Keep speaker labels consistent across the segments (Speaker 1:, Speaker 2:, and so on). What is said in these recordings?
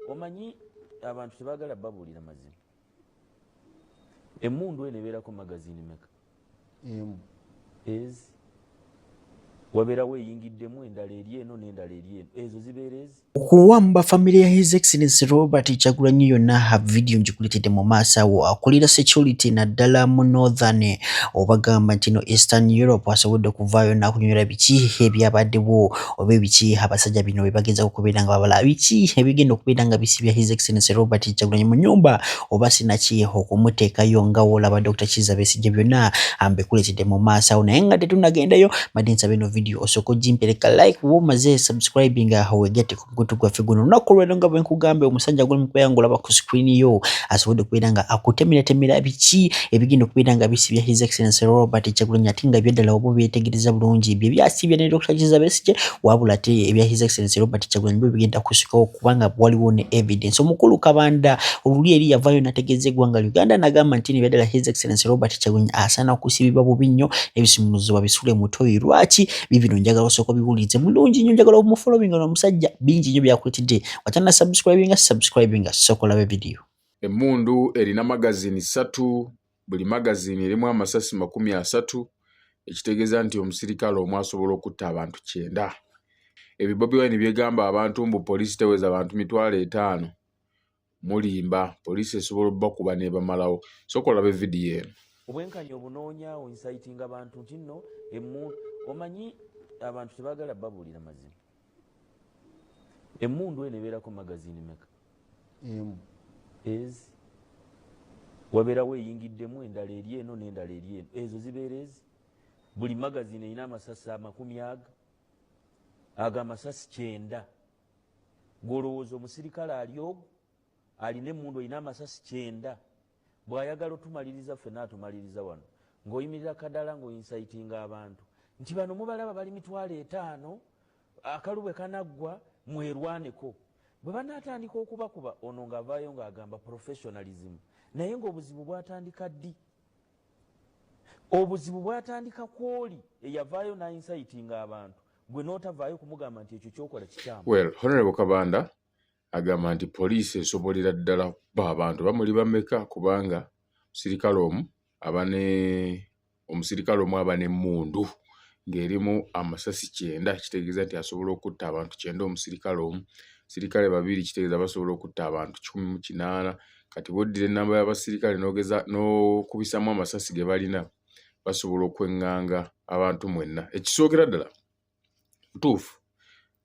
Speaker 1: omanyi abantu tebagala babulira mazima. Emundu eno ebeerako magazini meka? Wabeera weeyingiddemu endala eri eno n'endala eri eno, ezo zibeera ezi.
Speaker 2: Okuwamba family ya His Excellency Robert Kyagulanyi yonna ha video njikuletedde mu maaso awo akulira security naddala mu northern obagamba nti no Eastern Europe asobodde okuvaayo n'akunywera biki ebyabaddewo oba biki abasajja bino bye bageza okubeera nga babala biki ebigenda okubeera nga bisibya His Excellency Robert Kyagulanyi mu nnyumba oba sinaki okumuteekayo nga wolaba Dr. Kizza Besigye byonna ambikuletedde mu maaso awo naye nga tetunnagendayo badde nsaba eno video osooka ogimpereka like wowe omaze subscribing weegette ku mukutu gwaffe guno olunaku olw'ero nga bwe nkugambye omusajja guli mu kubeera ng'olaba ku screen yo asobodde okubeera nga akutemeratemera biki ebigenda okubeera nga bisibya His Excellency Robert Kyagulanyi ate nga byeddala oba byetegereza bulungi bye byasibya ne Dr. Kizza Besigye wabula ate ebya His Excellency Robert Kyagulanyi byo bigenda kusikawo kubanga waliwo ne evidence. Omukulu Kabanda oluli eri yavaayo n'ategeeza eggwanga Uganda n'agamba nti byeddala His Excellency Robert Kyagulanyi asaana okusibibwa bubi nnyo n'ebisumuluzo babisule mu toyi. Lwaki bibino njagala osooka biwulize mulungi nnyo njagala omufollowing n'omusajja bingi nnyo byakuletedde watana subscribing sooka olabe video.
Speaker 3: Emundu erina magazini 3 buli magazini erimu amasasi 30 ekitegeeza nti omusirikale omu asobola okutta abantu 9. Ebyo Bobi Wine byegamba abantu mbu poliisi teweza abantu 5,000 mulimba poliisi esobola okubakuba n'ebamalawo. Sooka olabe video eno.
Speaker 1: Obwenkanya obunoonya inciting abantu nti nno omanyi abantu tebagala babulira mazima. Emundu eno ebeerako magazini meka? Wabeera weeyingiddemu endala eri eno n'endala eri eno, ezo zibeera ezi. Buli magazini erina amasasi 10 ago amasasi 9. Gw'olowooza omusirikale ali ogwo alina emundu erina amasasi 9 bw'ayagala otumaliriza ffenna atumaliriza wano ng'oyimirira kadala ng'oincitinga abantu nti bano mubalaba bali 5,000 akalu bwe kanaggwa mwerwaneko. Bwe banaatandika okubakuba ono ng'avaayo ng'agamba professionalism naye ng'obuzibu bwatandika ddi? Obuzibu bwatandika kwoli eyavaayo n'incitinga abantu gwe n'otavaayo kumugamba nti ekyo kyokola kikyamu.
Speaker 3: Well, Honorable Kabanda agamba nti poliisi esobolera ddala kuba abantu bamuli bameka kubanga omusirikale omu aba n'emmundu ng'erimu amasasi 9 kitegeeza nti asobola okutta abantu 9 omusirikale omu. Sirikale 2 kitegeeza basobola okutta abantu 18. Kati bwoddira ennamba y'abasirikale n'ogeza n'okubisamu amasasi ge balina basobola okweŋŋanga abantu mwenna. Ekisookera ddala mutuufu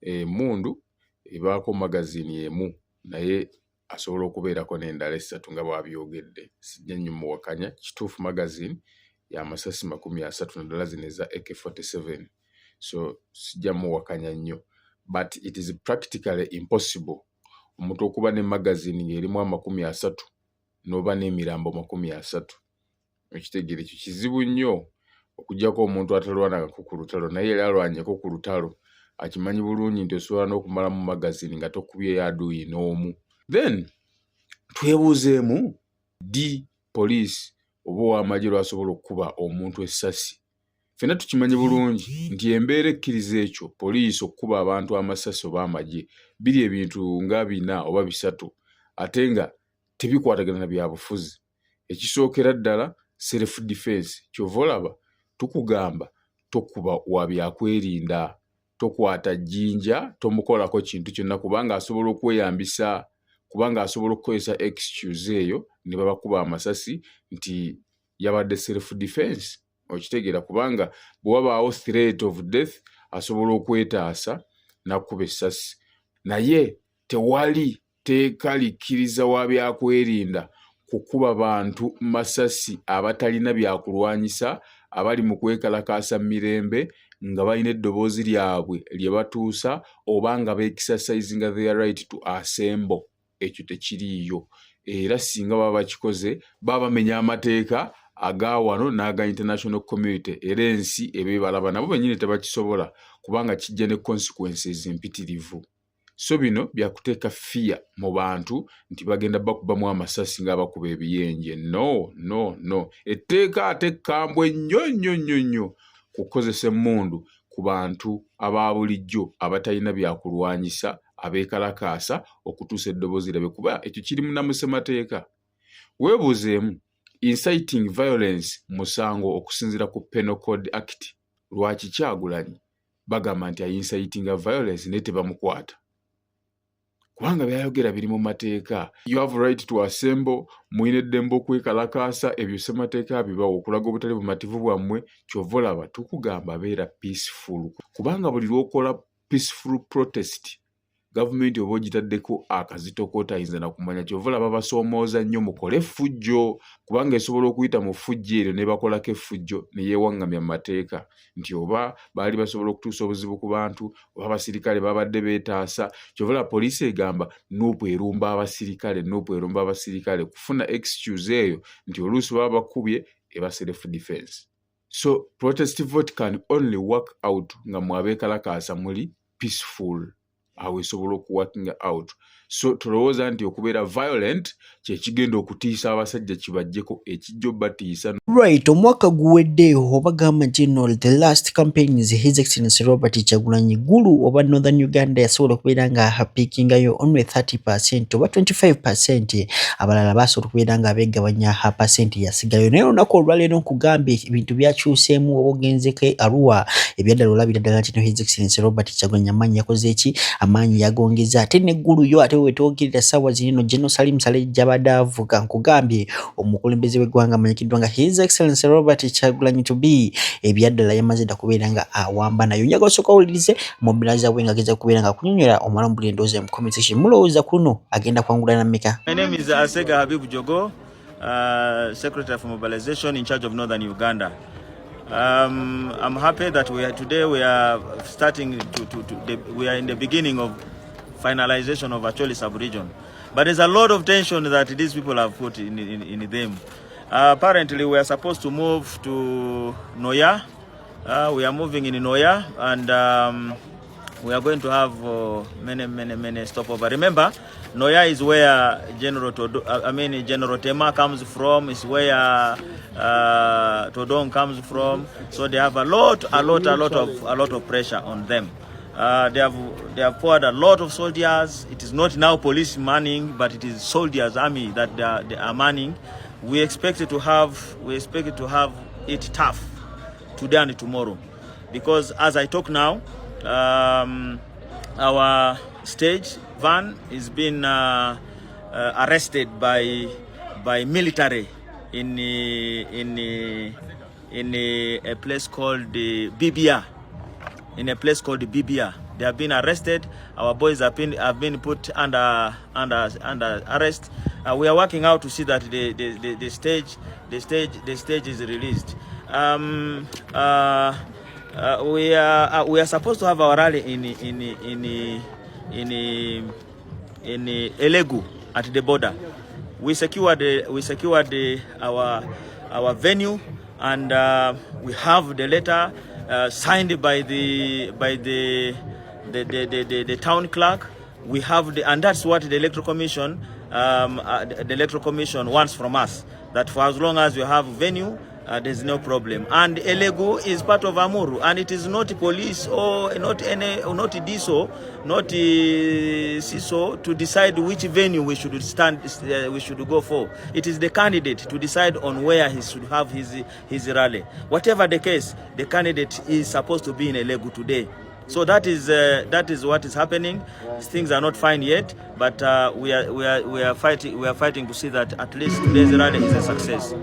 Speaker 3: emmundu ebaako magazini emu naye asobola okubeerako n'endala 3 nga bw'abyogedde. Sijja nnyo muwakanya kituufu magazini ya masasi 30 naddala zino eza AK-47 so sijja muwakanya nnyo but it is practically impossible omuntu okuba ne magazini ng'erimu 30 n'oba n'emirambo 30. Ekitegere ekyo kizibu nnyo okuggyako omuntu atalwanako ku lutalo naye yali alwanyeko ku lutalo akimanyi bulungi nti osobola n'okumalamu magazini nga tokubye aduyi n'omu. Then twebuuzeemu di poliisi oba ow'amagye lwasobola okukuba omuntu essasi. Ffenna tukimanyi bulungi nti embeera ekkiriza ekyo poliisi okukuba abantu amasasi oba amagye biri ebintu nga 4 oba 3 ate nga tebikwatagana na byabufuzi. Ekisookera ddala self defense. Kyova olaba tukugamba tokuba wa byakwerinda, tokwata jjinja, tomukolako kintu kyonna kubanga asobola okweyambisa kubanga asobola okukozesa excuse eyo ne babakuba amasasi nti yabadde self defense. Okitegeera kubanga bwe wabaawo threat of death asobola okwetaasa n'akuba essasi naye tewali teeka likkiriza wa byakwerinda kukuba bantu masasi abatalina byakulwanyisa abali mu kwekalakaasa mirembe nga balina eddoboozi lyabwe lye batuusa oba nga beexercisinga their right to assemble. Ekyo tekiriiyo era singa baba bakikoze baba bamenya amateeka aga wano n'aga international community era ensi ebebalaba nabo bennyini tebakisobola kubanga kijja ne consequences empitirivu. So bino byakuteeka fear mu bantu nti bagenda bakubamu amasasi nga bakuba ebiyenje. No. Etteeka ate kkambwe nnyo kukozesa emmundu ku bantu aba bulijjo abatalina byakulwanyisa abeekalakaasa okutuusa eddoboozi lirabe kuba ekyo kiri mu nnamusemateeka. Weebuuzeemu, inciting violence musango okusinziira ku Penal Code Act. Lwaki Kyagulanyi bagamba nti inciting violence naye tebamukwata? Kubanga byayogera biri mu mateeka. You have right to assemble, muyina eddembe okwekalakaasa, ebyo ssemateeka bibawa okulaga obutali bumativu bwammwe. Kyova olaba tukugamba beera peaceful, kubanga buli lw'okola peaceful protest gavumenti oba ogitaddeko akazito k'otayinza na kumanya. Kyova olaba basoomooza nnyo mukole ffujjo, kubanga esobola okuyita mu ffujjo eryo ne bakolako effujjo ne yeewaŋŋamya mu mateeka nti oba baali basobola okutuusa obuzibu ku bantu oba abasirikale babadde beetaasa. Kyova olaba poliisi egamba nuupu erumba abasirikale kufuna excuse eyo nti oluusi baba bakubye eba self defense. So protest vote can only work out nga mwabeekalakaasa muli peaceful. Awe esobola okuworking out. So tulowooza nti okubeera violent kyekigenda okutiisa abasajja kibajjeko ekijjo batiisa.
Speaker 2: Right, omwaka guwedde oba gamba nti no the last campaigns His Excellency Robert Kyagulanyi Gulu oba Northern Uganda yasobola okubeera nga hapikingayo only 30% oba 25%, abalala basobola okubeera nga beegabanya ha percent yasigayo. Naye olunaku olwaleero nkugambye ebintu byakyuseemu oba ogenzeko Arua ebyaddala olabira ddala nti no His Excellency Robert Kyagulanyi amaanyi yakoze ki? Amaanyi yagongeza ate n'eggulu yo ate wetwogerera ssaawa zino General Salim Saleh abadde avuga. Nkugambye omukulembeze w'eggwanga amanyikiddwa nga His Excellency Robert Kyagulanyi to be ebyaddala yamaze dda kubeera nga awamba nayo. Njaga osooka owulirize mobilizer we ng'ageza kubeera nga kunyonyola omulamu buli endowooza mu comment section. Mulowooza ku luno agenda kwangula na mmeka?
Speaker 1: My name is Asega Habib Jogo, Secretary for Mobilization in charge of Northern Uganda. I'm happy that today we are starting we are in the beginning of finalization of actually sub-region. But there's a lot of tension that these people have put in them. Apparently we are supposed to move to Noya. We are moving in Noya, and we are going to have many stopover. Remember, Noya is where General Tema comes from. Is where Todong comes from. So they have a lot of pressure on them. They have poured a lot of soldiers. It is not now police manning, but it is soldiers, army that they are manning. We expect to have it tough today and tomorrow, because as I talk now, our stage van is being arrested by military in a place called Bibia. In a place called Bibia, they have been arrested. Our boys have been put under arrest. We are working out to see that the stage is released. We are supposed to have our rally in Elegu at the border. We secured our venue, and we have the letter signed by the town clerk. We have and that's what the electoral commission wants from us, that for as long as we have venue, there's no problem. And Elegu is part of Amuru, and it is not police or not DISO, not CISO to decide which venue we should go for. It is the candidate to decide on where he should have his rally. Whatever the case, the candidate is supposed to be in Elegu today. So that is what is happening. Things are not fine yet, but we are fighting to see that at least today's rally is a success.